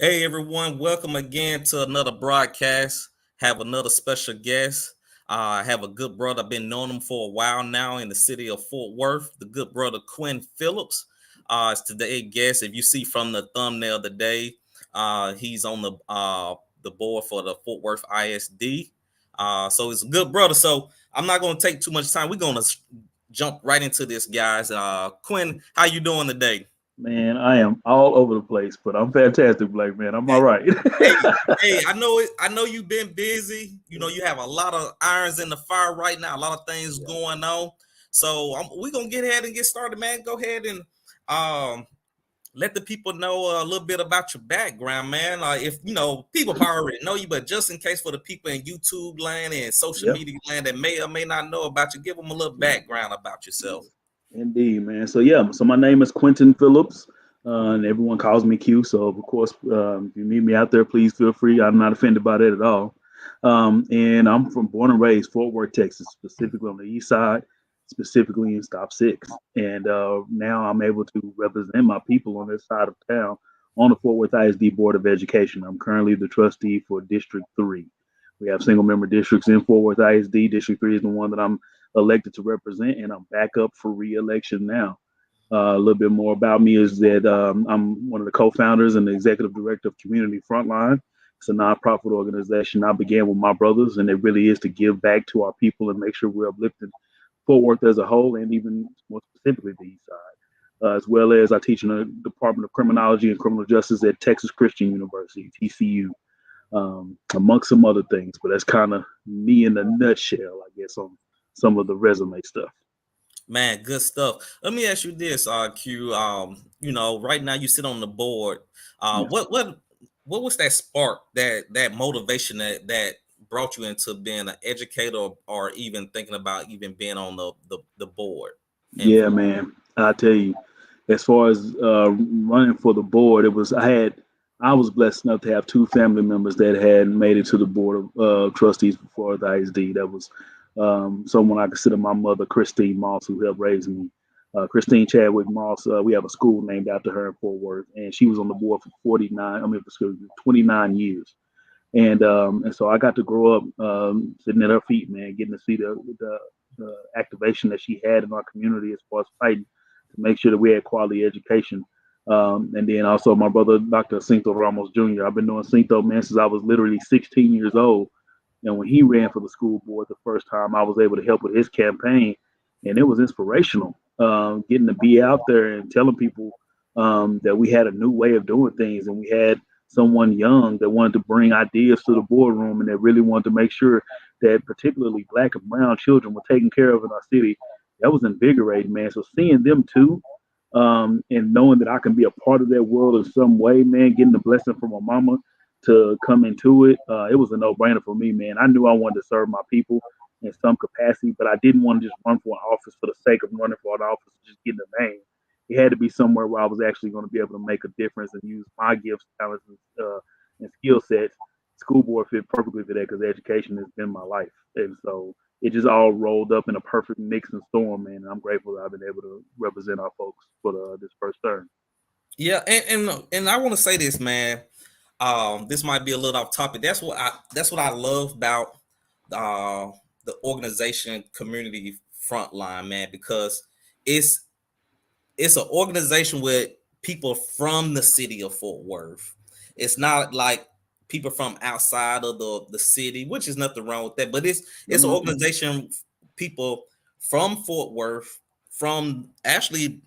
Hey everyone, welcome again to another broadcast. Have another special guest. I have a good brother. I've been knowing him for a while now in the city of Fort Worth. The good brother Quinton Phillips is today's guest. If you see from the thumbnail today, he's on the board for the Fort Worth ISD. So it's a good brother. So I'm not going to take too much time. We're going to jump right into this, guys. Quinn, how you doing today? Man, I am all over the place, but I'm fantastic, Blake, man. I'm all right. Hey, hey, I know it. I know you've been busy. You know, you have a lot of irons in the fire right now, a lot of things Yeah. going on. So we're gonna get ahead and get started, man. Go ahead and um let the people know a little bit about your background, man. If you know, people probably already know you, but just in case for the people in YouTube land and social Yep. media land that may or may not know about you, give them a little background about yourself. Indeed, man. So my name is Quinton Phillips, and everyone calls me Q. So of course, if you meet me out there, please feel free. I'm not offended by that at all. And I'm from born and raised Fort Worth, Texas, specifically on the east side, specifically in Stop Six. And now I'm able to represent my people on this side of town on the Fort Worth ISD Board of Education. I'm currently the trustee for District 3. We have single member districts in Fort Worth ISD. District 3 is the one that I'm elected to represent, and I'm back up for re-election now. A little bit more about me is that I'm one of the co-founders and the executive director of Community Frontline. It's a nonprofit organization I began with my brothers, and it really is to give back to our people and make sure we're uplifting Fort Worth as a whole, and even more specifically the East Side. As well as I teach in the Department of Criminology and Criminal Justice at Texas Christian University, TCU, amongst some other things. But that's kind of me in a nutshell, I guess, on some of the resume stuff. Man, good stuff. Let me ask you this, Q. You know, right now you sit on the board. Uh, Yeah. what what what was that spark, that motivation that brought you into being an educator, or even thinking about even being on the board? And Yeah, man. I tell you, as far as running for the board, I was blessed enough to have two family members that had made it to the board of trustees before the ISD. That was someone I consider my mother, Christine Moss, who helped raise me. Christine Chadwick Moss, we have a school named after her in Fort Worth, and she was on the board for 29 years. And so I got to grow up sitting at her feet, man, getting to see the activation that she had in our community as far as fighting to make sure that we had quality education. And then also my brother, Dr. Cinto Ramos Jr. I've been knowing Cinto, man, since I was literally 16 years old. And when he ran for the school board the first time, I was able to help with his campaign, and it was inspirational. Getting to be out there and telling people that we had a new way of doing things, and we had someone young that wanted to bring ideas to the boardroom, and that really wanted to make sure that particularly black and brown children were taken care of in our city. That was invigorating, man. So seeing them too, and knowing that I can be a part of that world in some way, man, getting the blessing from my mama to come into it, it was a no-brainer for me, man. I knew I wanted to serve my people in some capacity, but I didn't want to just run for an office for the sake of running for an office, just getting a name. It had to be somewhere where I was actually going to be able to make a difference and use my gifts, talents, and skill sets. School board fit perfectly for that because education has been my life, and so it just all rolled up in a perfect mix and storm, man. And I'm grateful that I've been able to represent our folks for this first term. yeah, and I want to say this, man. This might be a little off topic. That's what I love about uh the organization Community Frontline, man, because it's it's an organization with people from the city of Fort Worth. It's not like people from outside of the city, which is nothing wrong with that. But it's an Mm-hmm. organization, people from Fort Worth, from actually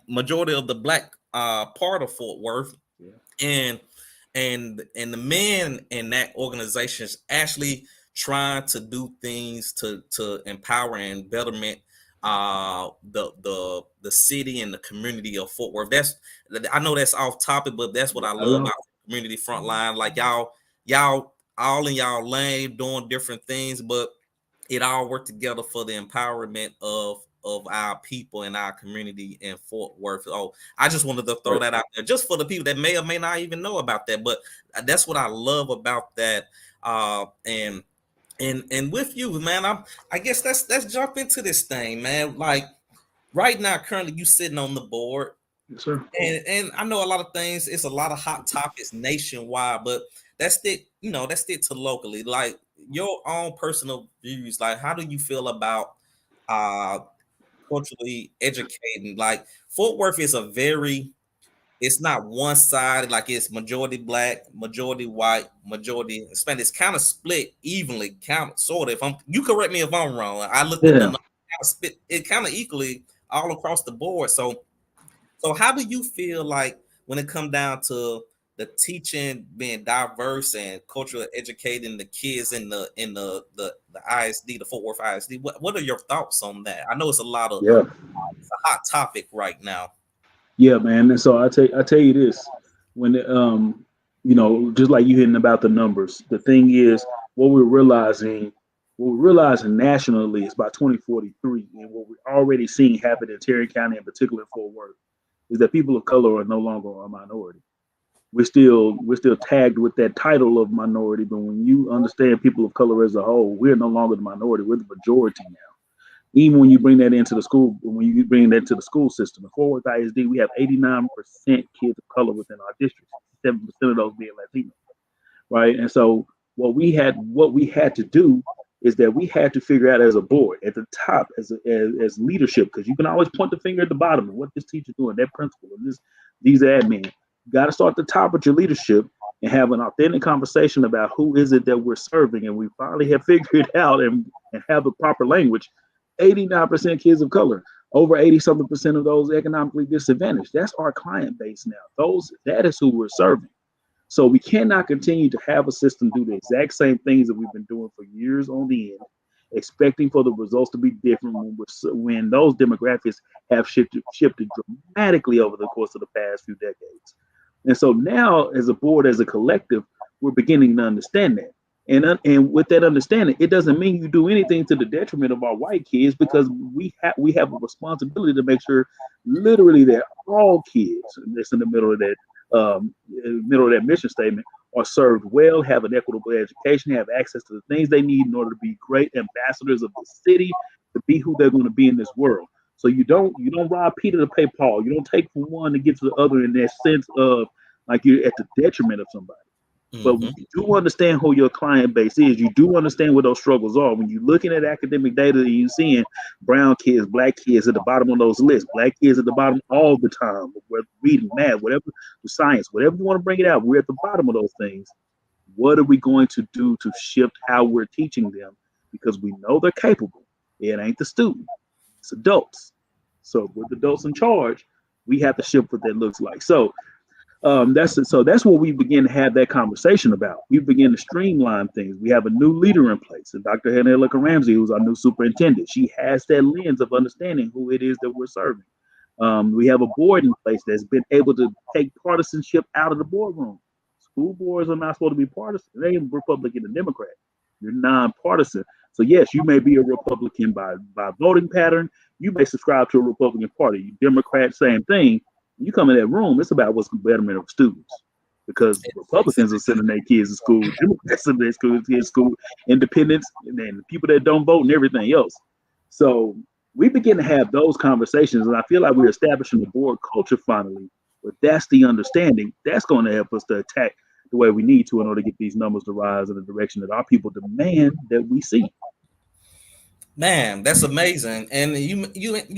majority of the black part of Fort Worth, Yeah. and and the men in that organization is actually trying to do things to empower and betterment the city and the community of Fort Worth. That's, I know that's off topic, but that's what I Not at love all. about Community Frontline. Like y'all all in y'all lane doing different things, but it all worked together for the empowerment of our people and our community in Fort Worth. Oh, I just wanted to throw Right. that out there just for the people that may or may not even know about that. But that's what I love about that. And with you, man, I guess let's jump into this thing, man. Like right now, currently you sitting on the board. Yes, sir. And I know a lot of things. It's a lot of hot topics nationwide, but that's stick to locally. Like your own personal views. Like, how do you feel about uh culturally educating? Like Fort Worth is a very it's not one sided, like it's majority black, majority white, majority Hispanic. It's kind of split evenly, kind of sort of. If I'm, you correct me if I'm wrong. I looked at the Yeah. numbers, kind of split it kind of equally all across the board. So how do you feel like when it come down to the teaching being diverse and culturally educating the kids in the ISD, the Fort Worth ISD? What are your thoughts on that? I know it's a lot of Yeah. it's a hot topic right now. Yeah, man. And so I tell you this, when just like you hitting about the numbers, the thing is what we're realizing nationally is by 2043, and what we're already seeing happen in Terry County, in particular in Fort Worth, is that people of color are no longer a minority. We're still tagged with that title of minority, but when you understand people of color as a whole, we're no longer the minority, we're the majority now. Even when you bring that into the school, when you bring that to the school system, in Fort Worth ISD, we have 89% kids of color within our district, 7% of those being Latino, right? And so what we had to do is that we had to figure out as a board at the top as leadership, because you can always point the finger at the bottom of what this teacher doing, that principal, and these admin. You got to start at the top with your leadership and have an authentic conversation about who is it that we're serving, and we finally have figured it out and have the proper language. 89% kids of color, over 80 something percent of those economically disadvantaged. That's our client base now. That is who we're serving. So we cannot continue to have a system do the exact same things that we've been doing for years on the end, expecting for the results to be different when those demographics have shifted dramatically over the course of the past few decades. And so now, as a board, as a collective, we're beginning to understand that. And with that understanding, it doesn't mean you do anything to the detriment of our white kids, because we have a responsibility to make sure, literally, that all kids that's in the middle of that mission statement are served well, have an equitable education, have access to the things they need in order to be great ambassadors of the city, to be who they're going to be in this world. So you don't rob Peter to pay Paul. You don't take from one to give to the other in that sense of like you're at the detriment of somebody. But when Hmm. you do understand who your client base is, you do understand what those struggles are. When you're looking at academic data and you're seeing brown kids, black kids at the bottom of those lists, black kids at the bottom all the time, whether reading, math, whatever, the science, whatever you want to bring it out, we're at the bottom of those things. What are we going to do to shift how we're teaching them? Because we know they're capable. It ain't the student, it's adults. So with adults in charge, we have to shift what that looks like. That's what we begin to have that conversation about. We begin to streamline things. We have a new leader in place, and Dr. Hannah Ramsey, who's our new superintendent. She has that lens of understanding who it is that we're serving. We have a board in place that's been able to take partisanship out of the boardroom. School boards are not supposed to be partisan. They ain't Republican and Democrat. You're nonpartisan. So yes, you may be a Republican by voting pattern. You may subscribe to a Republican Party. You Democrat, same thing. You come in that room, it's about what's the betterment of students. Because Republicans are sending their kids to school, Democrats sending their kids to school, independents, and then the people that don't vote and everything else. So we begin to have those conversations, and I feel like we're establishing the board culture finally. But that's the understanding. That's going to help us to attack the way we need to in order to get these numbers to rise in the direction that our people demand that we see. Man, that's amazing. And you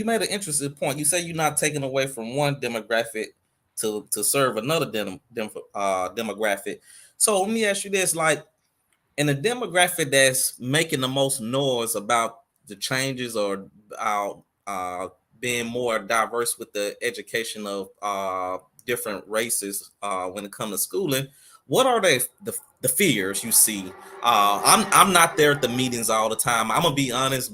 made an interesting point. You say you're not taking away from one demographic to serve another demographic. So let me ask you this: like, in a demographic that's making the most noise about the changes or uh, uh, being more diverse with the education of different races when it comes to schooling, what are the fears you see? I'm not there at the meetings all the time. I'm gonna be honest.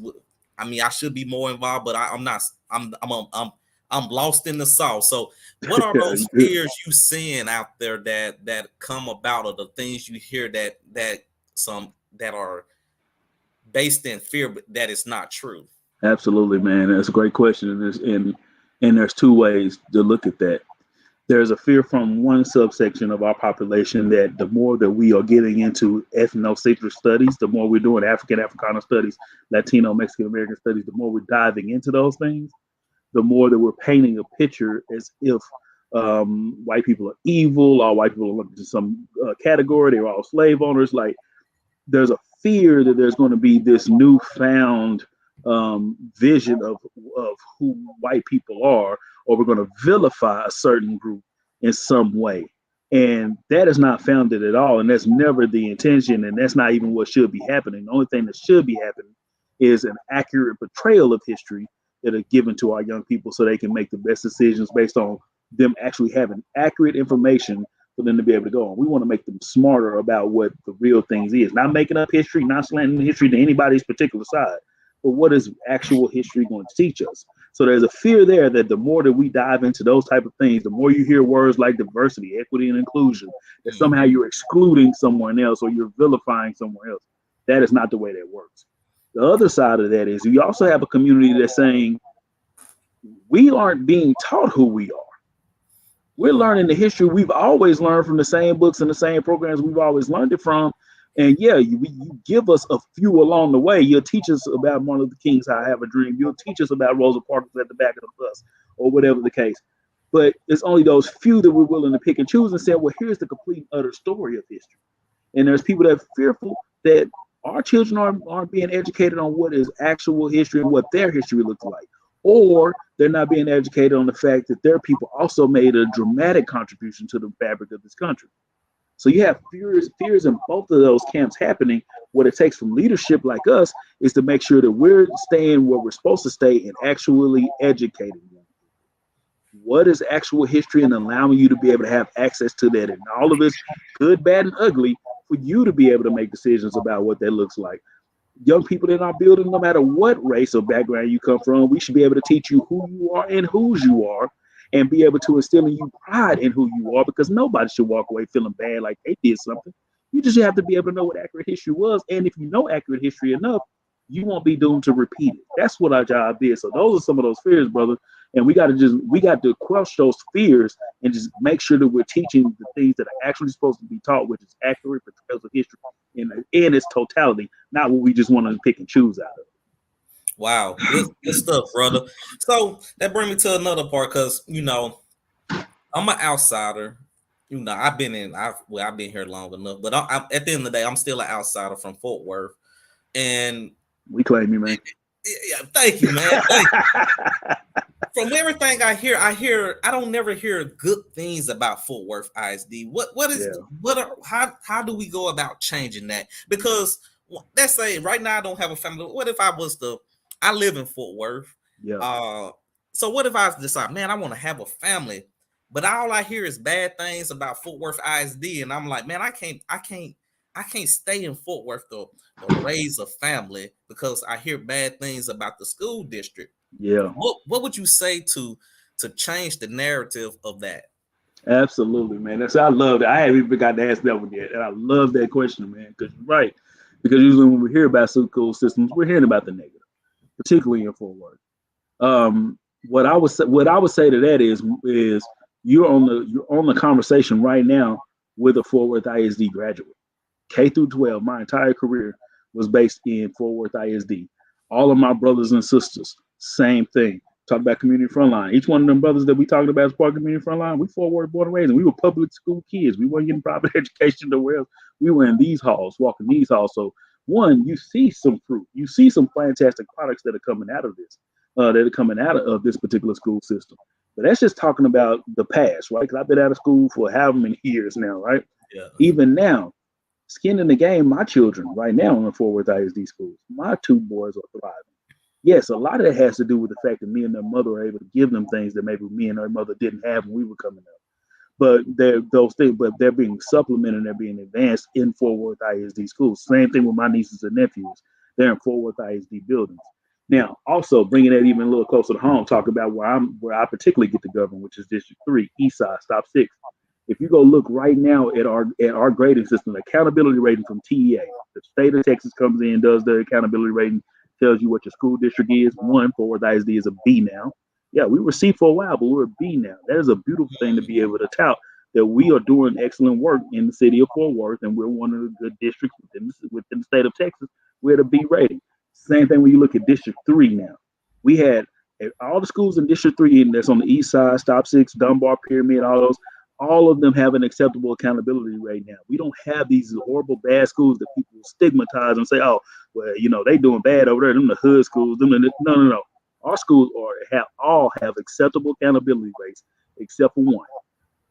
I mean, I should be more involved, but I'm not. I'm lost in the sauce. So, what are those fears you seeing out there that come about, or the things you hear that some that are based in fear, but that is not true? Absolutely, man. That's a great question, and there's two ways to look at that. There's a fear from one subsection of our population that the more that we are getting into ethnocentric studies, the more we're doing African Africana studies, Latino Mexican American studies, the more we're diving into those things. the more that we're painting a picture as if white people are evil, all white people are looking to some category, they're all slave owners. Like, there's a fear that there's going to be this newfound vision of who white people are, or we're going to vilify a certain group in some way. And that is not founded at all. And that's never the intention. And that's not even what should be happening. The only thing that should be happening is an accurate portrayal of history that are given to our young people so they can make the best decisions based on them actually having accurate information for them to be able to go on. We want to make them smarter about what the real things is, not making up history, not slanting history to anybody's particular side, but what is actual history going to teach us? So there's a fear there that the more that we dive into those type of things, the more you hear words like diversity, equity, and inclusion, that somehow you're excluding someone else or you're vilifying someone else. That is not the way that works. The other side of that is you also have a community that's saying we aren't being taught who we are. We're learning the history we've always learned from the same books and the same programs we've always learned it from. And yeah, you give us a few along the way. You'll teach us about Martin Luther King's "I Have a Dream." You'll teach us about Rosa Parks at the back of the bus, or whatever the case. But it's only those few that we're willing to pick and choose and say, well, here's the complete and utter story of history. And there's people that are fearful that our children aren't being educated on what is actual history and what their history looks like. Or they're not being educated on the fact that their people also made a dramatic contribution to the fabric of this country. So you have fears in both of those camps happening. What it takes from leadership like us is to make sure that we're staying where we're supposed to stay and actually educating them. What is actual history, and allowing you to be able to have access to that, and all of it's good, bad, and ugly, for you to be able to make decisions about what that looks like. Young people in our building, no matter what race or background you come from, we should be able to teach you who you are and whose you are, and be able to instill in you pride in who you are, because nobody should walk away feeling bad like they did something. You just have to be able to know what accurate history was. And if you know accurate history enough, you won't be doomed to repeat it. That's what our job is. So those are some of those fears, brother. And we got to quench those fears and just make sure that we're teaching the things that are actually supposed to be taught, which is accurate portrayals of history in its totality, not what we just want to pick and choose out of. Wow, good stuff, brother. So that brings me to another part, because I'm an outsider. I've been here long enough, but I'm at the end of the day, I'm still an outsider from Fort Worth, and we claim you, man. Yeah, thank you, man. Thank you. From everything I hear, I don't never hear good things about Fort Worth ISD. How do we go about changing that? Because let's say right now I don't have a family. What if I live in Fort Worth? Yeah. So what if I decide, man, I want to have a family, but all I hear is bad things about Fort Worth ISD, and I'm like, man, I can't stay in Fort Worth to raise a family because I hear bad things about the school district. Yeah. What would you say to change the narrative of that? Absolutely, man. I love that. I haven't even got to ask that one yet, and I love that question, man. Because you're right. Because usually when we hear about school systems, we're hearing about the negative, particularly in Fort Worth. What I would say to that is you're on the conversation right now with a Fort Worth ISD graduate. K through 12, my entire career was based in Fort Worth ISD. All of my brothers and sisters, same thing. Talk about community frontline. Each one of them brothers that we talked about as part of community frontline, we Fort Worth born and raised, and we were public school kids. We weren't getting private education nowhere else. We were in these halls, walking these halls. So one, you see some fruit. You see some fantastic products that are coming out of this, that are coming out of this particular school system. But that's just talking about the past, right? Because I've been out of school for however many years now, right? Yeah. Even now, skin in the game, my children right now in the Fort Worth ISD schools, my two boys are thriving. Yes, a lot of it has to do with the fact that me and their mother are able to give them things that maybe me and their mother didn't have when we were coming up. But they're being supplemented and they're being advanced in Fort Worth ISD schools. Same thing with my nieces and nephews. They're in Fort Worth ISD buildings. Now, also bringing that even a little closer to home, talk about where I particularly get to govern, which is District 3, Eastside, Stop 6. If you go look right now at our grading system, accountability rating from TEA, the state of Texas comes in, does the accountability rating, tells you what your school district is. One, Fort Worth ISD is a B now. Yeah, we were C for a while, but we're a B now. That is a beautiful thing to be able to tout that we are doing excellent work in the city of Fort Worth, and we're one of the good districts within the state of Texas. We're at a B rating. Same thing when you look at District 3 now. We had All the schools in District 3 and that's on the east side, Stop Six, Dunbar, Pyramid, all of them have an acceptable accountability rate now. We don't have these horrible bad schools that people stigmatize and say, oh, well, they doing bad over there. Them the hood schools. No. Our schools all have acceptable accountability rates except for one.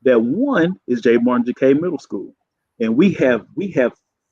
That one is J. Martin J.K. Middle School. And we have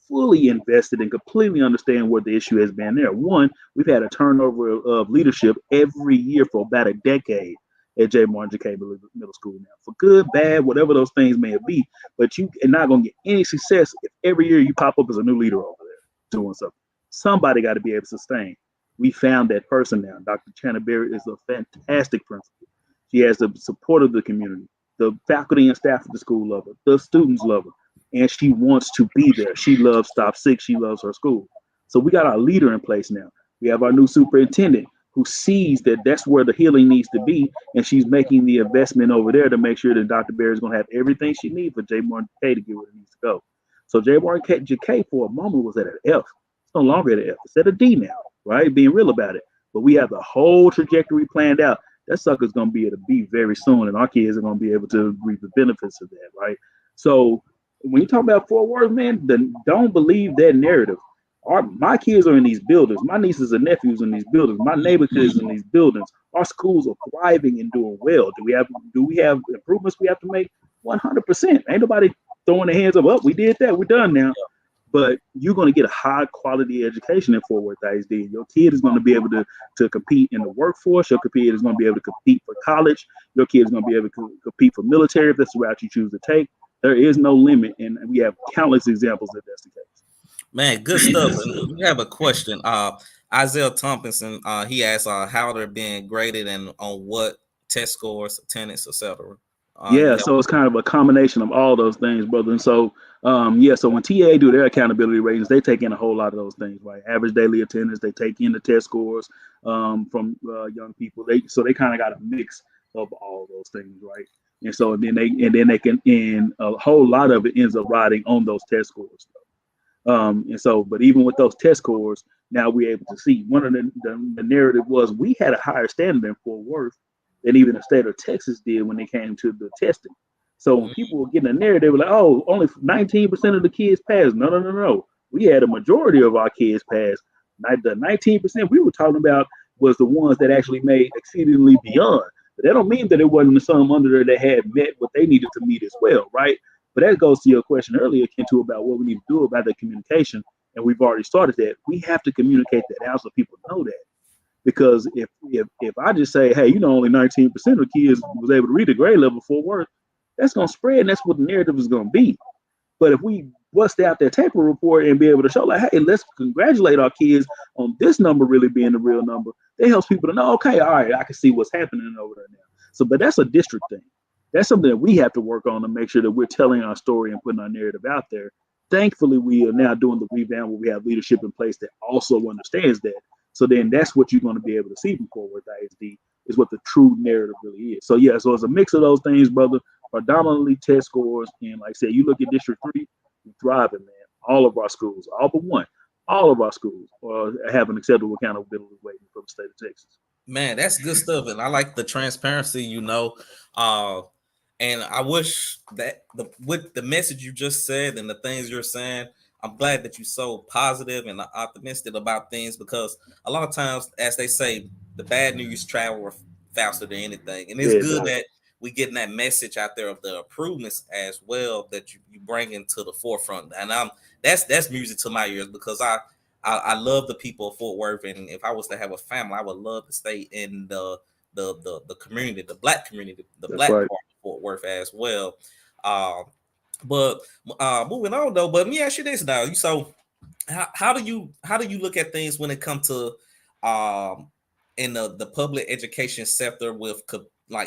fully invested and completely understand what the issue has been there. One, we've had a turnover of leadership every year for about a decade at J. Martin J.K. Middle School now. For good, bad, whatever those things may be, but you are not going to get any success if every year you pop up as a new leader over there doing something. Somebody got to be able to sustain. We found that person now. Dr. Channa Berry is a fantastic principal. She has the support of the community. The faculty and staff of the school love her. The students love her. And she wants to be there. She loves Stop Six. She loves her school. So we got our leader in place now. We have our new superintendent who sees that that's where the healing needs to be. And she's making the investment over there to make sure that Dr. Berry is going to have everything she needs for J. Martin K to get where it needs to go. So J. Martin K for a moment was at an F. It's no longer at an F. It's at a D now, right? Being real about it. But we have the whole trajectory planned out. That sucker's going to be at a B very soon, and our kids are going to be able to reap the benefits of that, right? So when you talk about Fort Worth, man, don't believe that narrative. My kids are in these buildings. My nieces and nephews in these buildings. My neighbor kids in these buildings. Our schools are thriving and doing well. Do we have improvements we have to make? 100%. Ain't nobody throwing their hands up. Oh, we did that. We're done now. But you're going to get a high quality education in Fort Worth ISD. Your kid is going to be able to compete in the workforce. Your kid is going to be able to compete for college. Your kid is going to be able to compete for military if that's the route you choose to take. There is no limit, and we have countless examples that that's the case. Man, good stuff. And we have a question. Isaiah Thompson, he asked how they're being graded and on what test scores, attendance, etc. So it's kind of a combination of all those things, brother. And so, so when TA do their accountability ratings, they take in a whole lot of those things, right? Average daily attendance, they take in the test scores from young people. They kind of got a mix of all those things, right? And so then they can, and a whole lot of it ends up riding on those test scores. But even with those test scores, now we're able to see one of the narrative was we had a higher standard in Fort Worth than even the state of Texas did when they came to the testing. So when people were getting a narrative, they were like, oh, only 19% of the kids passed. No. We had a majority of our kids pass. The 19% we were talking about was the ones that actually made exceedingly beyond. But that don't mean that it wasn't some under there that had met what they needed to meet as well, right? But that goes to your question earlier, Quinton, about what we need to do about the communication. And we've already started that. We have to communicate that out so people know that. Because if I just say, hey, only 19% of kids was able to read the grade level Fort Worth, that's going to spread, and that's what the narrative is going to be. But if we bust out that taper report and be able to show, like, hey, let's congratulate our kids on this number really being the real number, it helps people to know, okay, all right, I can see what's happening over there now. So, but that's a district thing. That's something that we have to work on to make sure that we're telling our story and putting our narrative out there. Thankfully, we are now doing the revamp where we have leadership in place that also understands that. So then that's what you're going to be able to see from Fort Worth ISD is what the true narrative really is. So so it's a mix of those things, brother. Predominantly test scores, and like I said, you look at District 3, we're thriving, man. All of our schools, all but one, all of our schools have an acceptable accountability rating for the state of Texas. Man, that's good stuff, and I like the transparency. And I wish that with the message you just said and the things you're saying, I'm glad that you're so positive and optimistic about things, because a lot of times, as they say, the bad news travel faster than anything. And it's good that we getting that message out there of the improvements as well that you bring into the forefront. And that's music to my ears, because I love the people of Fort Worth. And if I was to have a family, I would love to stay in the community, the Black community, Black part of Fort Worth as well. But moving on though, but let me ask you this now. So how do you look at things when it comes to in the public education sector with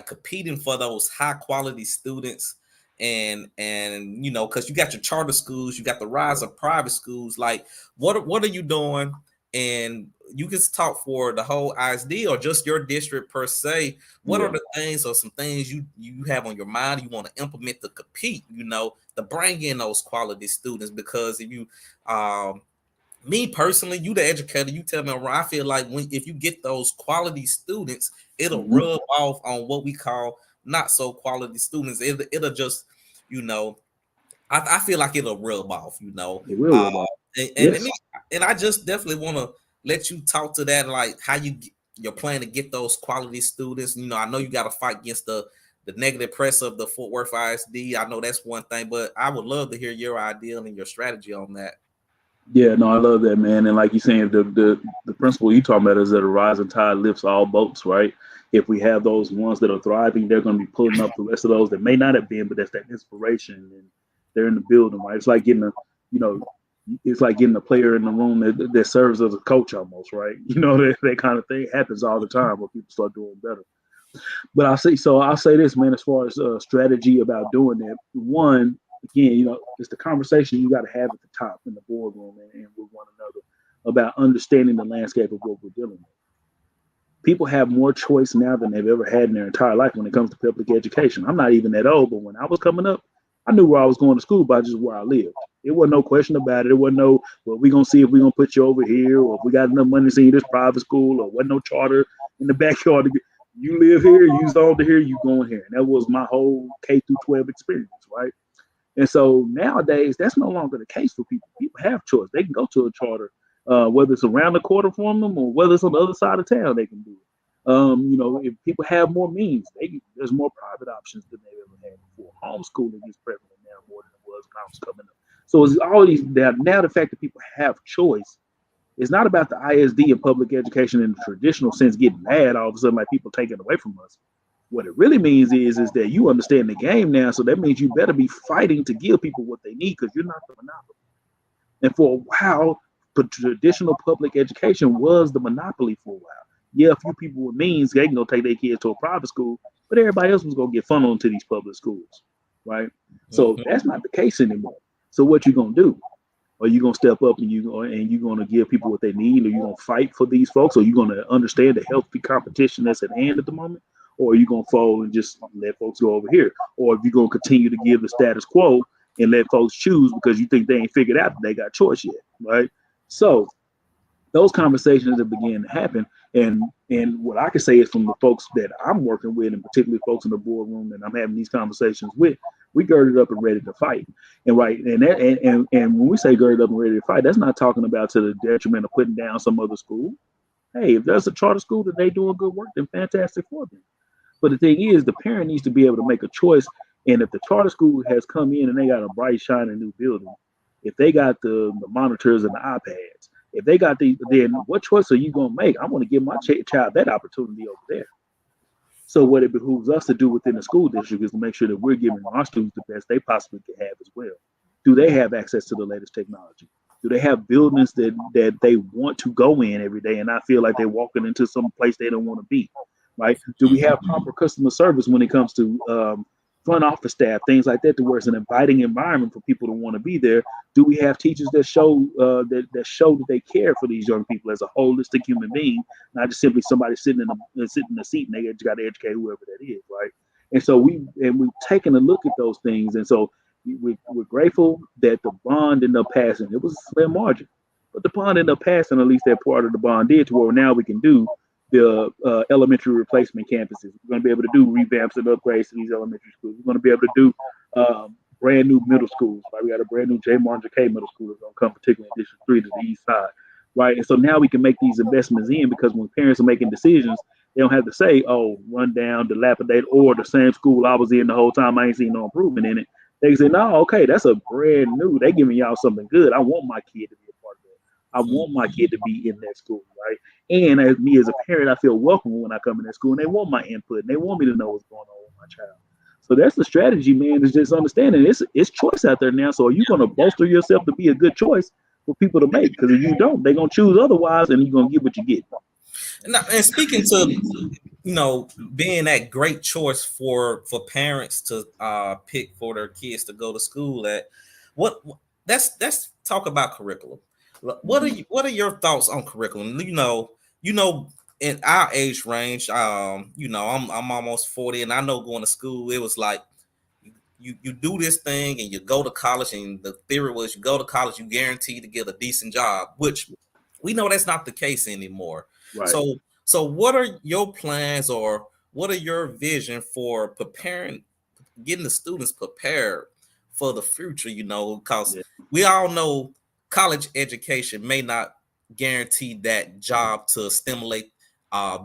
competing for those high quality students, and because you got your charter schools, you got the rise of private schools. Like what are you doing? And you can talk for the whole ISD or just your district per se. What are the things or some things you have on your mind you want to implement to compete, to bring in those quality students? Because if you Me personally, you the educator, you tell me, I feel like if you get those quality students, it'll Mm-hmm. rub off on what we call not so quality students. It'll just, you know, I feel like it'll rub off, you know. It will rub off. And Yes. me, and I just definitely want to let you talk to that, like how you're planning to get those quality students. You know, I know you got to fight against the negative press of the Fort Worth ISD. I know that's one thing, but I would love to hear your idea and your strategy on that. Yeah, no, I love that, man. And like you're saying, the principle you talking about is that a rising tide lifts all boats, right? If we have those ones that are thriving, they're going to be pulling up the rest of those that may not have been, but that's that inspiration, and they're in the building, right? It's like getting a, you know, it's like getting a player in the room that serves as a coach almost, right? You know, that kind of thing happens all the time where people start doing better. But I'll say this, man, as far as strategy about doing that. One, again, it's the conversation you got to have at the top in the boardroom and with one another about understanding the landscape of what we're dealing with. People have more choice now than they've ever had in their entire life when it comes to public education. I'm not even that old, but when I was coming up, I knew where I was going to school by just where I lived. It wasn't no question about it. It wasn't no, well, we're going to see if we're going to put you over here, or if we got enough money to send you this private school, or wasn't no charter in the backyard. You live here, you zoned to here, you going here. And that was my whole K through 12 experience, right? And so nowadays, that's no longer the case for people. People have choice. They can go to a charter, whether it's around the corner from them or whether it's on the other side of town, they can do it. If people have more means, there's more private options than they've ever had before. Homeschooling is prevalent now more than it was when I was coming up. So it's all these now the fact that people have choice. It's not about the ISD and public education in the traditional sense getting mad all of a sudden like people taking it away from us. What it really means is that you understand the game now, so that means you better be fighting to give people what they need because you're not the monopoly. And for a while, traditional public education was the monopoly for a while. Yeah, a few people with means, they can go take their kids to a private school, but everybody else was going to get funneled into these public schools, right? So that's not the case anymore. So what you going to do? Are you gonna step up and you're gonna give people what they need? Or you gonna fight for these folks? Or you gonna understand the healthy competition that's at hand at the moment? Or are you gonna fold and just let folks go over here? Or if you're gonna continue to give the status quo and let folks choose because you think they ain't figured out that they got choice yet, right? So those conversations have began to happen. And what I can say is from the folks that I'm working with, and particularly folks in the boardroom that I'm having these conversations with, we girded up and ready to fight. And right, and when we say girded up and ready to fight, that's not talking about to the detriment of putting down some other school. Hey, if there's a charter school that they doing good work, then fantastic for them. But the thing is, the parent needs to be able to make a choice. And if the charter school has come in and they got a bright, shining new building, if they got the monitors and the iPads, if they got then what choice are you going to make? I want to give my child that opportunity over there. So what it behooves us to do within the school district is to make sure that we're giving our students the best they possibly can have as well. Do they have access to the latest technology? Do they have buildings that they want to go in every day and not feel like they're walking into some place they don't want to be? Right? Do we have proper customer service when it comes to front office staff, things like that, to where it's an inviting environment for people to want to be there? Do we have teachers that show that they care for these young people as a holistic human being, not just simply somebody sitting in a seat and they just got to educate whoever that is, right? And so we've taken a look at those things, and so we're grateful that the bond ended up passing. It was a slim margin, but the bond ended up passing. At least that part of the bond did, to where now we can do the elementary replacement campuses. We're going to be able to do revamps and upgrades to these elementary schools. We're going to be able to do brand new middle schools. Right? We got a brand new J. Martin J. K. middle school that's going to come, particularly in District 3 to the east side. Right? And so now we can make these investments in, because when parents are making decisions, they don't have to say, oh, run down, dilapidate, or the same school I was in the whole time, I ain't seen no improvement in it. They can say, no, okay, that's a brand new. They giving y'all something good. I want my kid to be a part of that. I want my kid to be in that school, right? And as me as a parent, I feel welcome when I come in that school, and they want my input, and they want me to know what's going on with my child. So that's the strategy, man, is just understanding it's choice out there now. So are you going to bolster yourself to be a good choice for people to make? Because if you don't, they're going to choose otherwise, and you're going to get what you get. And speaking to, being that great choice for parents to pick for their kids to go to school at, let's talk about curriculum. What are your thoughts on curriculum? In our age range, I'm almost 40, and I know going to school, it was like you do this thing and you go to college, and the theory was you go to college, you guaranteed to get a decent job, which we know that's not the case anymore. Right. So what are your plans, or what are your vision for preparing, getting the students prepared for the future? Because we all know college education may not guarantee that job to stimulate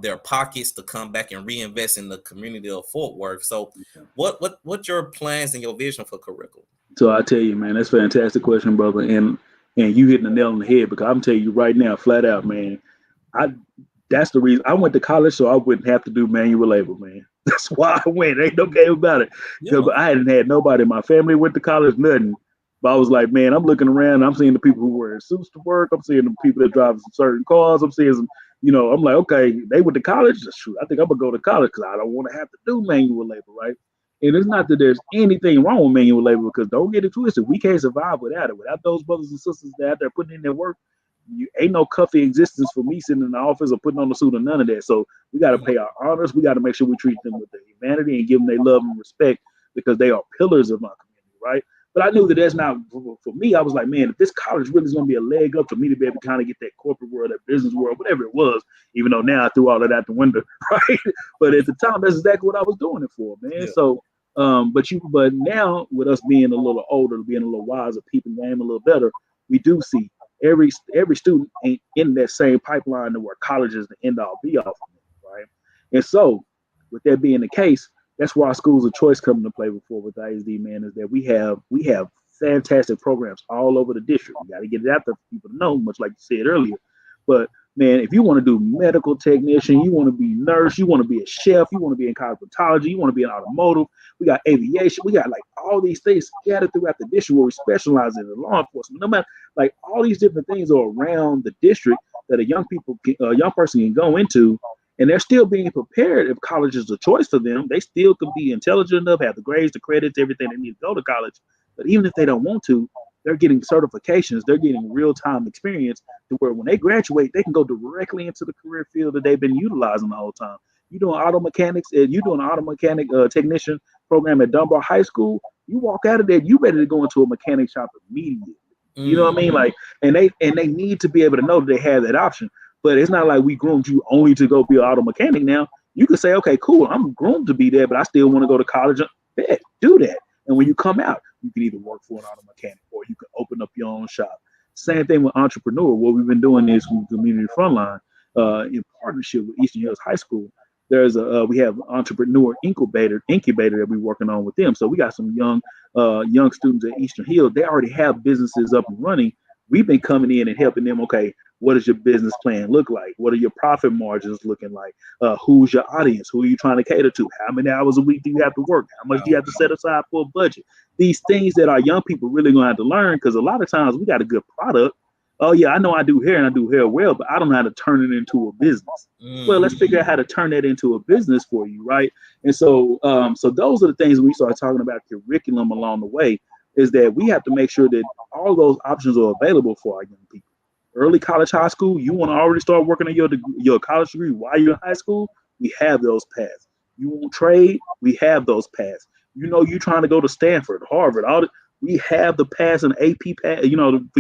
their pockets to come back and reinvest in the community of Fort Worth. So what's your plans and your vision for curriculum? So I tell you, man, that's a fantastic question, brother, and you hitting the nail on the head, because I'm telling you right now, flat out, man. I That's the reason I went to college, so I wouldn't have to do manual labor, man. That's why I went. Ain't no game about it. Yeah. I hadn't had nobody. My family went to college, nothing. But I was like, man, I'm looking around. I'm seeing the people who wear suits to work. I'm seeing the people that drive some certain cars. I'm seeing some, I'm like, okay, they went to college. Shoot, I think I'm gonna go to college because I don't want to have to do manual labor, right? And it's not that there's anything wrong with manual labor, because don't get it twisted. We can't survive without it. Without those brothers and sisters that out there putting in their work, ain't no comfy existence for me sitting in the office or putting on a suit or none of that. So we got to pay our honors. We got to make sure we treat them with the humanity and give them their love and respect, because they are pillars of our community, right? But I knew that that's not for me. I was like, man, if this college really is going to be a leg up for me to be able to kind of get that corporate world, that business world, whatever it was, even though now I threw all of that out the window, right? But at the time, that's exactly what I was doing it for, man. Yeah. So, but now with us being a little older, being a little wiser, peeping game a little better, we do see every student ain't in that same pipeline to where college is the end all be all, right? And so, with that being the case, that's why our schools of choice come into play before with ISD, man, is that we have fantastic programs all over the district. We got to get it out there for people to know, much like you said earlier. But man, if you want to do medical technician, you want to be nurse, you want to be a chef, you want to be in cosmetology, you want to be in automotive, we got aviation, we got like all these things scattered throughout the district where we specialize in law enforcement. No matter, like, all these different things are around the district that a young person can go into, and they're still being prepared. If college is a choice for them, they still can be intelligent enough, have the grades, the credits, everything they need to go to college. But even if they don't want to, they're getting certifications, they're getting real-time experience to where when they graduate, they can go directly into the career field that they've been utilizing the whole time. You're doing auto mechanics, you're doing an auto mechanic technician program at Dunbar High School. You walk out of there, you ready to go into a mechanic shop immediately. You know what I mean? Like, and they need to be able to know that they have that option. But it's not like we groomed you only to go be an auto mechanic now. You can say, okay, cool, I'm groomed to be there, but I still want to go to college. Do that. And when you come out, you can either work for an auto mechanic or you can open up your own shop. Same thing with entrepreneur. What we've been doing is with Community Frontline, in partnership with Eastern Hills High School. We have entrepreneur incubator that we're working on with them. So we got some young students at Eastern Hill. They already have businesses up and running. We've been coming in and helping them. Okay, what does your business plan look like? What are your profit margins looking like? Who's your audience? Who are you trying to cater to? How many hours a week do you have to work? How much do you have to set aside for a budget? These things that our young people really going to have to learn, because a lot of times we got a good product. Oh yeah, I know I do hair and I do hair well, but I don't know how to turn it into a business. Well, let's figure out how to turn that into a business for you, right? And so, so those are the things we start talking about curriculum along the way, is that we have to make sure that all those options are available for our young people. Early college, high school, you want to already start working on your college degree while you're in high school, we have those paths. You want trade, we have those paths. You're trying to go to Stanford, Harvard, we have the paths and AP path, for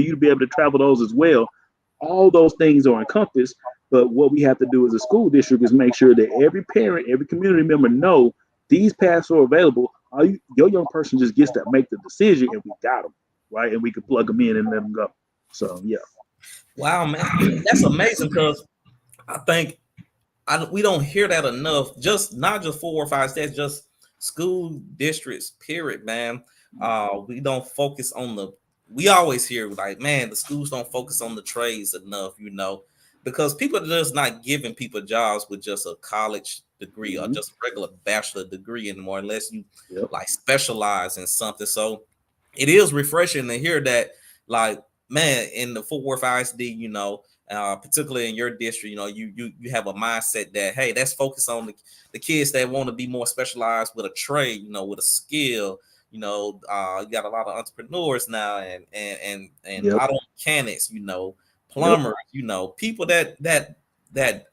you to be able to travel those as well. All those things are encompassed, but what we have to do as a school district is make sure that every parent, every community member know these paths are available. Your young person just gets to make the decision, and we got them, right? And we can plug them in and let them go. So, yeah. Wow, man, that's amazing, because I think we don't hear that enough. Just not just 4 or 5 states, just school districts, period, man. We don't focus on we always hear like, man, the schools don't focus on the trades enough, because people are just not giving people jobs with just a college degree or just a regular bachelor degree anymore, unless you like specialize in something. So it is refreshing to hear that, like, man, in the Fort Worth ISD, particularly in your district, you have a mindset that, hey, let's focus on the kids that want to be more specialized with a trade, with a skill. You got a lot of entrepreneurs now, and auto mechanics, plumbers, people that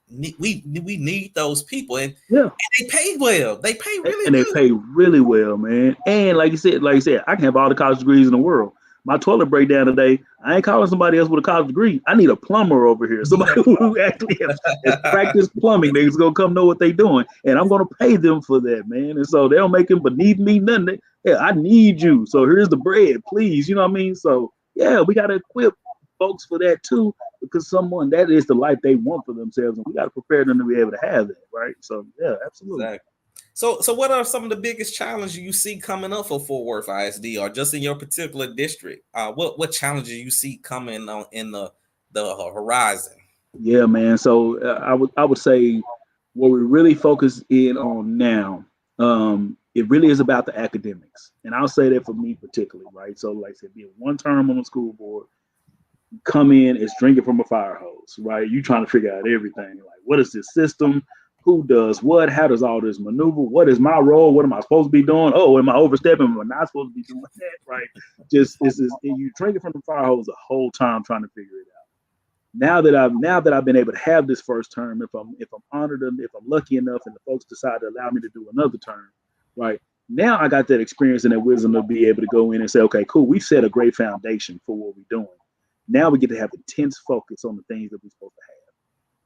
we need those people, and Yeah. they pay well. They pay really And they good. pay really well, man. And like you said, I can have all the college degrees in the world. My toilet break down today. I ain't calling somebody else with a college degree. I need a plumber over here. Somebody who actually has practiced plumbing. They're gonna come know what they're doing, and I'm gonna pay them for that, man. And so they don't make them beneath me nothing. Yeah, I need you. So here's the bread, please. You know what I mean? So yeah, we gotta equip folks for that too, because someone that is the life they want for themselves, and we gotta prepare them to be able to have that, right? So yeah, absolutely. Exactly. So what are some of the biggest challenges you see coming up for Fort Worth ISD, or just in your particular district? What challenges you see coming on in the horizon? Yeah, man. So I would say what we really focus in on now, it really is about the academics, and I'll say that for me particularly, right? So like I said, being one term on the school board, come in as drinking from a fire hose, right? You trying to figure out everything, like what is this system? Who does what? How does all this maneuver? What is my role? What am I supposed to be doing? Oh, am I overstepping? Am I not supposed to be doing that? Right? Just this is you drinking from the fire hose the whole time trying to figure it out. Now that I've been able to have this first term, if I'm honored and if I'm lucky enough and the folks decide to allow me to do another term, right? Now I got that experience and that wisdom to be able to go in and say, okay, cool, we've set a great foundation for what we're doing. Now we get to have intense focus on the things that we're supposed to have.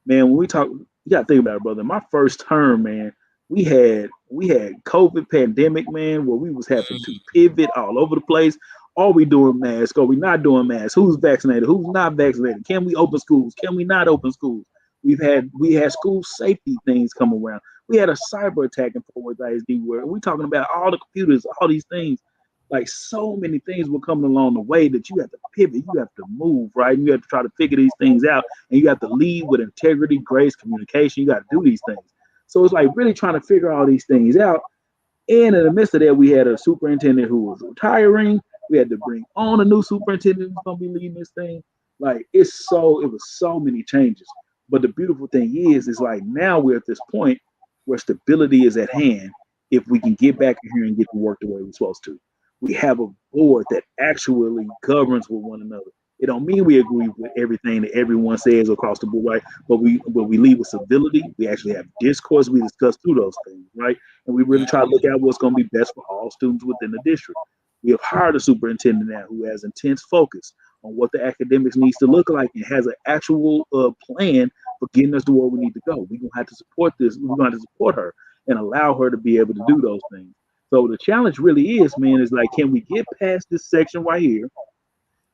Man, when we talk, you gotta think about it, brother. My first term, man, we had COVID pandemic, man, where we was having to pivot all over the place. Are we doing masks? Are we not doing masks? Who's vaccinated? Who's not vaccinated? Can we open schools? Can we not open schools? We had school safety things come around. We had a cyber attack in Fort Worth ISD where we're talking about all the computers, all these things. Like so many things were coming along the way that you have to pivot, you have to move, right? You have to try to figure these things out, and you have to lead with integrity, grace, communication. You got to do these things. So it's like really trying to figure all these things out. And in the midst of that, we had a superintendent who was retiring. We had to bring on a new superintendent who's gonna be leading this thing. Like it was so many changes. But the beautiful thing is like now we're at this point where stability is at hand if we can get back in here and get to work the way we're supposed to. We have a board that actually governs with one another. It don't mean we agree with everything that everyone says across the board, right? But we lead with civility. We actually have discourse. We discuss through those things, right? And we really try to look at what's going to be best for all students within the district. We have hired a superintendent now who has intense focus on what the academics needs to look like and has an actual plan for getting us to where we need to go. We're gonna have to support this. We're gonna have to support her and allow her to be able to do those things. So the challenge really is, man, is like, can we get past this section right here,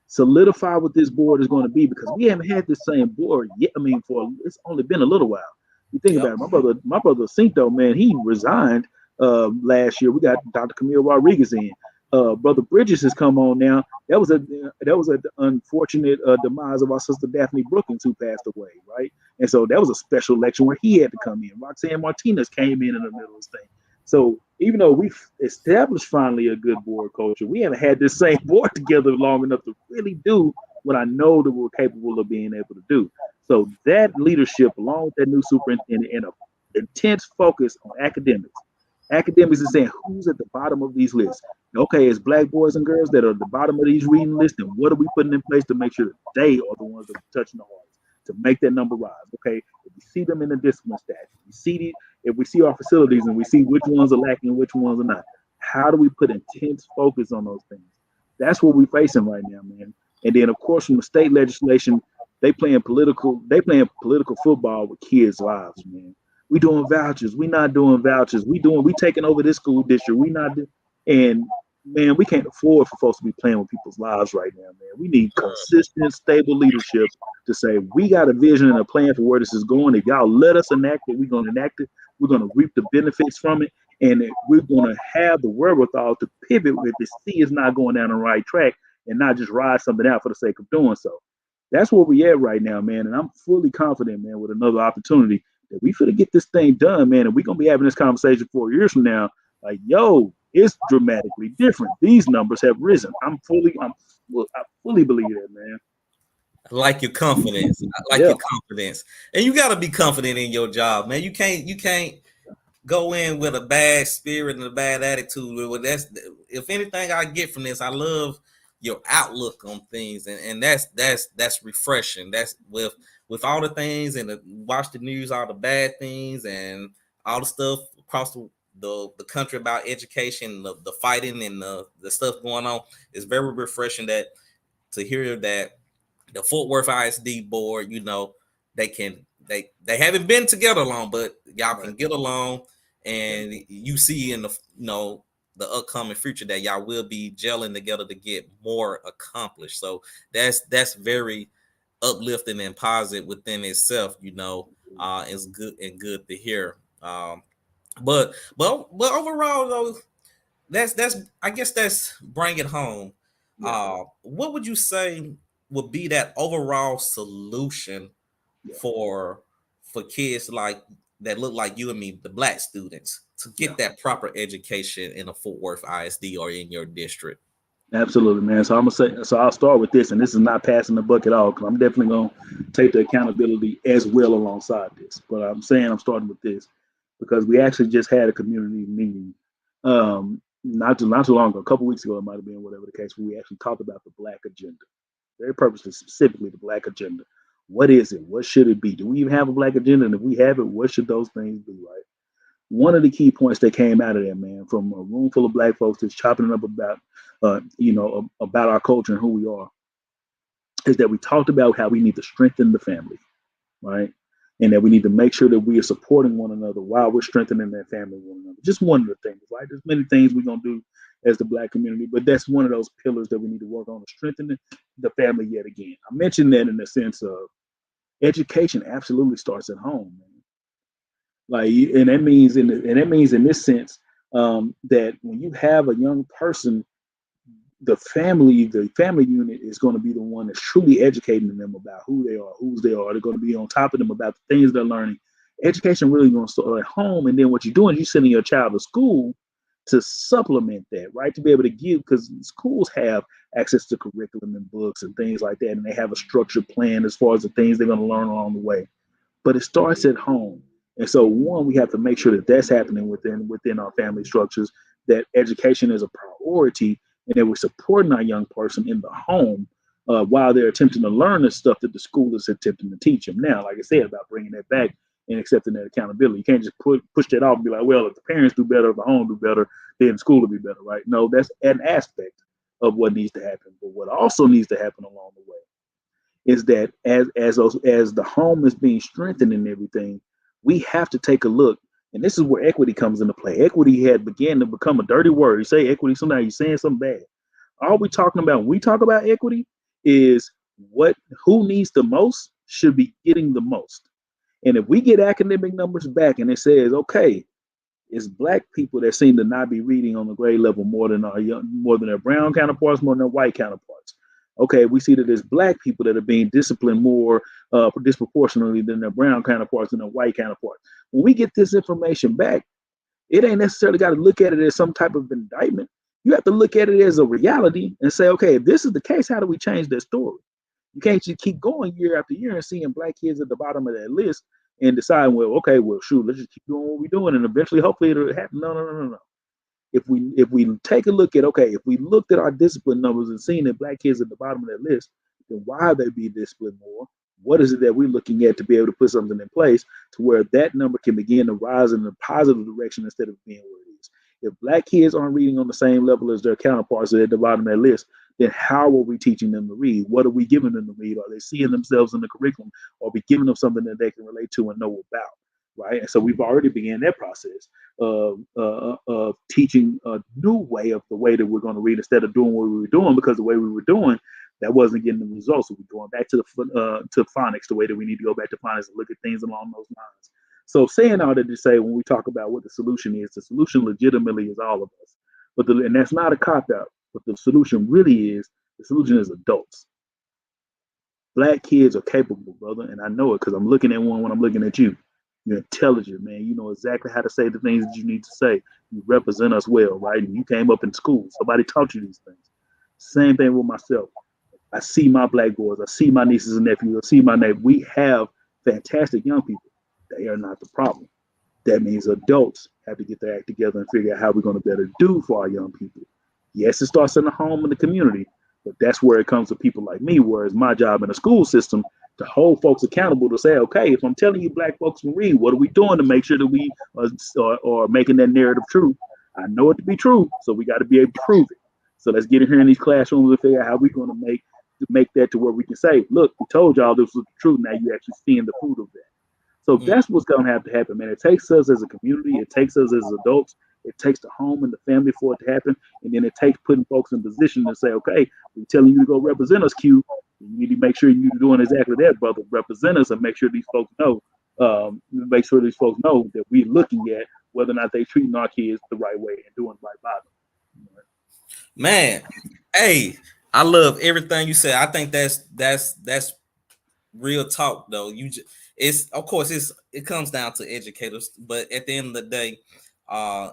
solidify what this board is going to be, because we haven't had the same board yet. I mean, it's only been a little while. You think Yep. about it, my brother Cinto, man, he resigned last year. We got Dr. Camille Rodriguez in. Brother Bridges has come on now. That was an unfortunate demise of our sister Daphne Brookins, who passed away, right? And so that was a special election where he had to come in. Roxanne Martinez came in the middle of this thing. So even though we've established finally a good board culture, we haven't had this same board together long enough to really do what I know that we're capable of being able to do. So that leadership, along with that new superintendent, and an intense focus on academics. Academics is saying who's at the bottom of these lists. Okay, it's black boys and girls that are at the bottom of these reading lists, and what are we putting in place to make sure that they are the ones that are touching the hardest to make that number rise? Okay, if we see them in the discipline stats, if we see our facilities and we see which ones are lacking and which ones are not, how do we put intense focus on those things? That's what we're facing right now, man. And then, of course, from the state legislation, they playing political football with kids' lives, man. We doing vouchers. We not doing vouchers. We taking over this school district. And man, we can't afford for folks to be playing with people's lives right now, man. We need consistent, stable leadership to say we got a vision and a plan for where this is going. If y'all let us enact it, we're gonna enact it. We're gonna reap the benefits from it, and we're gonna have the wherewithal to pivot if the sea is not going down the right track and not just ride something out for the sake of doing so. That's where we at right now, man. And I'm fully confident, man, with another opportunity that we finna get this thing done, man. And we're gonna be having this conversation 4 years from now. Like, yo, it's dramatically different. These numbers have risen. I fully believe that, man. I like your confidence. I like Yeah. your confidence. And you got to be confident in your job, man. You can't go in with a bad spirit and a bad attitude. Well, that's if anything I get from this, I love your outlook on things, and that's refreshing. That's with all the things and watch the news, all the bad things and all the stuff across the country about education, the fighting and the stuff going on, it's very refreshing that to hear that the Fort Worth ISD board, they haven't been together long, but y'all can get along, and you see in the upcoming future that y'all will be gelling together to get more accomplished. So that's very uplifting and positive within itself. It's good to hear. But overall though, that's I guess that's bring it home. What would you say would be that overall solution for kids like that look like you and me, the Black students, to get that proper education in a Fort Worth ISD or in your district? Absolutely, man. So I'm gonna say, so I'll start with this, and this is not passing the buck at all, because I'm definitely gonna take the accountability as well alongside this. But I'm saying I'm starting with this because we actually just had a community meeting, not too long ago, a couple weeks ago, it might have been, whatever the case. We actually talked about the Black agenda, very purposely, specifically the Black agenda. What is it? What should it be? Do we even have a Black agenda? And if we have it, what should those things be? Right. One of the key points that came out of there, man, from a room full of Black folks that's chopping it up about, about our culture and who we are, is that we talked about how we need to strengthen the family, right? And that we need to make sure that we are supporting one another while we're strengthening that family one another. Just one of the things, right? There's many things we're going to do as the Black community, but that's one of those pillars that we need to work on, to strengthen the family yet again. I mentioned that in the sense of education absolutely starts at home, man. Like, and that means in this sense, that when you have a young person, the family unit is going to be the one that's truly educating them about who they are, whose they are. They're going to be on top of them about the things they're learning. Education really going to start at home, and then what you're doing is you're sending your child to school to supplement that, right? To be able to give, because schools have access to curriculum and books and things like that, and they have a structured plan as far as the things they're going to learn along the way. But it starts at home. And so, one, we have to make sure that that's happening within our family structures, that education is a priority, and that we're supporting our young person in the home while they're attempting to learn the stuff that the school is attempting to teach them. Now, like I said, about bringing that back and accepting that accountability. You can't just push that off and be like, well, if the parents do better, if the home do better, then the school will be better, right? No, that's an aspect of what needs to happen. But what also needs to happen along the way is that as the home is being strengthened and everything, we have to take a look. And this is where equity comes into play. Equity had began to become a dirty word. You say equity, sometimes you're saying something bad. All we talking about when we talk about equity is who needs the most should be getting the most. And if we get academic numbers back and it says, okay, it's Black people that seem to not be reading on the grade level more than their brown counterparts, more than their white counterparts. Okay, we see that there's Black people that are being disciplined more disproportionately than their brown counterparts and their white counterparts. When we get this information back, it ain't necessarily got to look at it as some type of indictment. You have to look at it as a reality and say, okay, if this is the case, how do we change that story? You can't just keep going year after year and seeing Black kids at the bottom of that list and deciding, well, okay, well, shoot, let's just keep doing what we're doing, and eventually, hopefully, it'll happen. No. If we take a look at, okay, if we looked at our discipline numbers and seen that Black kids at the bottom of that list, then why are they being disciplined more? What is it that we're looking at to be able to put something in place to where that number can begin to rise in a positive direction instead of being where it is? If Black kids aren't reading on the same level as their counterparts at the bottom of that list, then how are we teaching them to read? What are we giving them to read? Are they seeing themselves in the curriculum? Or are we giving them something that they can relate to and know about? Right. And so we've already began that process of teaching a new way of the way that we're going to read instead of doing what we were doing, because the way we were doing, that wasn't getting the results. So we're going back to to phonics, the way that we need to go back to phonics and look at things along those lines. So saying all that to say, when we talk about what the solution is, the solution legitimately is all of us. And that's not a cop out. What the solution really is, the solution is adults. Black kids are capable, brother, and I know it because I'm looking at one when I'm looking at you. You're intelligent, man. You know exactly how to say the things that you need to say. You represent us well, right? And you came up in school. Somebody taught you these things. Same thing with myself. I see my Black boys. I see my nieces and nephews. I see my neighbor. We have fantastic young people. They are not the problem. That means adults have to get their act together and figure out how we're going to better do for our young people. Yes, it starts in the home and the community, but that's where it comes to people like me, whereas my job in the school system to hold folks accountable to say, okay, if I'm telling you black folks can read, what are we doing to make sure that we are making that narrative true? I know it to be true, so we got to be able to prove it. So let's get in here in these classrooms and figure out how we're going to make that to where we can say, look, we told y'all this was the truth. Now you actually seeing the fruit of that. So that's what's going to have to happen, man. It takes us as a community. It takes us as adults. It takes the home and the family for it to happen. And then it takes putting folks in position to say, okay, we're telling you to go represent us, Q. You need to make sure you're doing exactly that, brother. Represent us and make sure these folks know, that we're looking at whether or not they treating our kids the right way and doing right by them. Man, hey, I love everything you said. I think that's real talk though. It's of course it comes down to educators, but at the end of the day,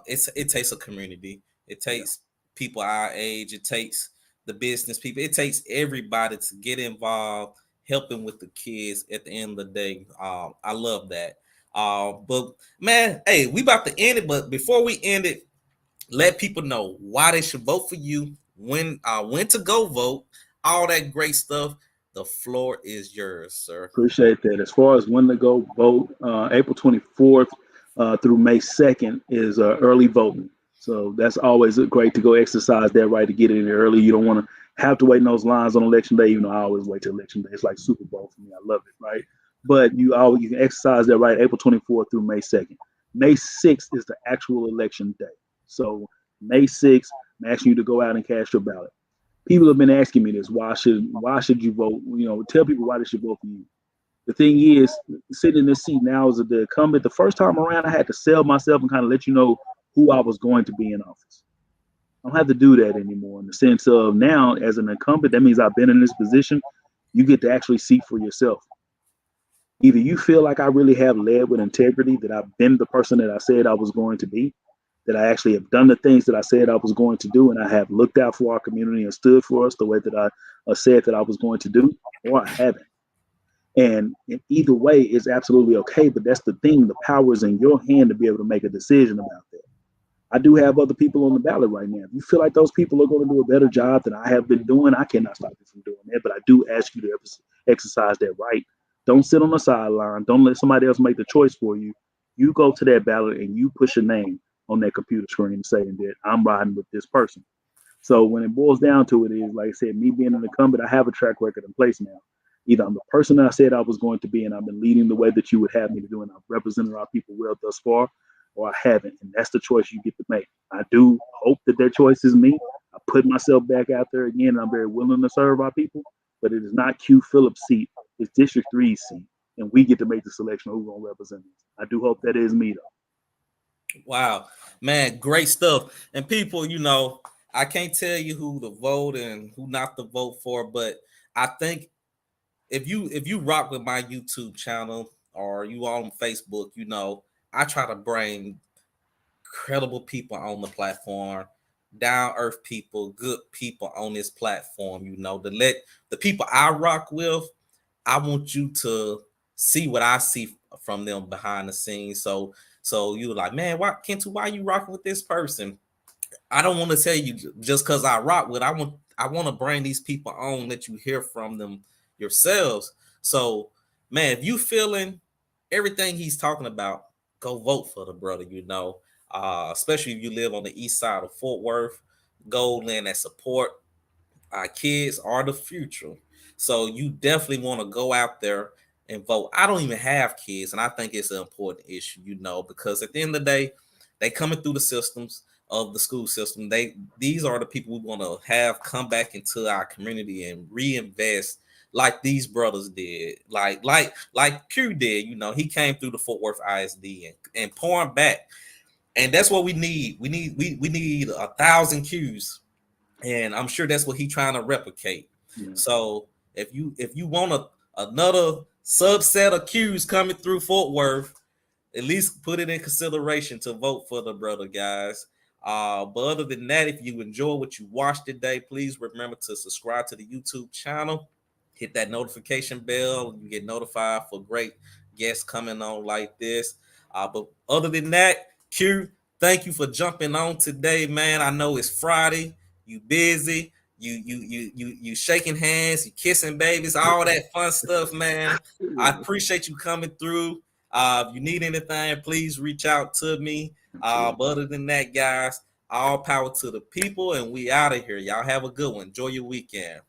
it takes a community. It takes people our age. It takes the business people. It takes everybody to get involved, helping with the kids. At the end of the day, I love that. But man, hey, we about to end it. But before we end it, let people know why they should vote for you, when to go vote, all that great stuff. The floor is yours, sir. Appreciate that. As far as when to go vote, April 24th through May 2nd is early voting. So that's always great to go exercise that right to get in there early. You don't want to have to wait in those lines on election day. I always wait till election day. It's like Super Bowl for me. I love it, right? But you can exercise that right April 24th through May 2nd. May 6th is the actual election day. So May 6th, I'm asking you to go out and cast your ballot. People have been asking me this. Why should you vote? Tell people why they should vote for you. The thing is, sitting in this seat now as the incumbent, the first time around, I had to sell myself and kind of let you know who I was going to be in office. I don't have to do that anymore in the sense of now, as an incumbent, that means I've been in this position. You get to actually see for yourself. Either you feel like I really have led with integrity, that I've been the person that I said I was going to be, that I actually have done the things that I said I was going to do, and I have looked out for our community and stood for us the way that I said that I was going to do, or I haven't. And either way is absolutely okay, but that's the thing. The power is in your hand to be able to make a decision about that. I do have other people on the ballot right now. If you feel like those people are going to do a better job than I have been doing, I cannot stop you from doing that. But I do ask you to exercise that right. Don't sit on the sideline. Don't let somebody else make the choice for you. You go to that ballot and you push a name on that computer screen saying that I'm riding with this person. So when it boils down to it is, like I said, me being an incumbent, I have a track record in place now. Either I'm the person I said I was going to be, and I've been leading the way that you would have me to do, and I've represented our people well thus far, or I haven't. And that's the choice you get to make. I do hope that their choice is me. I put myself back out there again, and I'm very willing to serve our people, but it is not Q Phillips' seat. It's District 3's seat, and we get to make the selection of who's going to represent us. I do hope that is me, though. Wow, man, great stuff. And people, I can't tell you who to vote and who not to vote for, but I think if you rock with my YouTube channel or you on Facebook, I try to bring credible people on the platform, down earth people, good people on this platform, to let the people I rock with, I want you to see what I see from them behind the scenes. So you're like, man, why you rocking with this person? I don't want to tell you just because I rock with. I want to bring these people on, let you hear from them yourselves. So, man, if you feeling everything he's talking about, go vote for the brother. Especially if you live on the east side of Fort Worth, go lend that support. Our kids are the future, so you definitely want to go out there and vote. I don't even have kids, and I think it's an important issue, because at the end of the day, they coming through the systems of the school system. These are the people we want to have come back into our community and reinvest like these brothers did, like Q did. He came through the Fort Worth ISD and pouring back, and that's what we need. We need 1,000 Qs, and I'm sure that's what he's trying to replicate. Yeah. So if you want another subset of Qs coming through Fort Worth, at least put it in consideration to vote for the brother, guys. But other than that, if you enjoy what you watched today, please remember to subscribe to the YouTube channel. Hit that notification bell. You get notified for great guests coming on like this. But other than that, Q, thank you for jumping on today, man. I know it's Friday. You busy. you shaking hands, you kissing babies, all that fun stuff, man. I appreciate you coming through. If you need anything, please reach out to me. But other than that, guys, all power to the people, and we out of here. Y'all have a good one. Enjoy your weekend.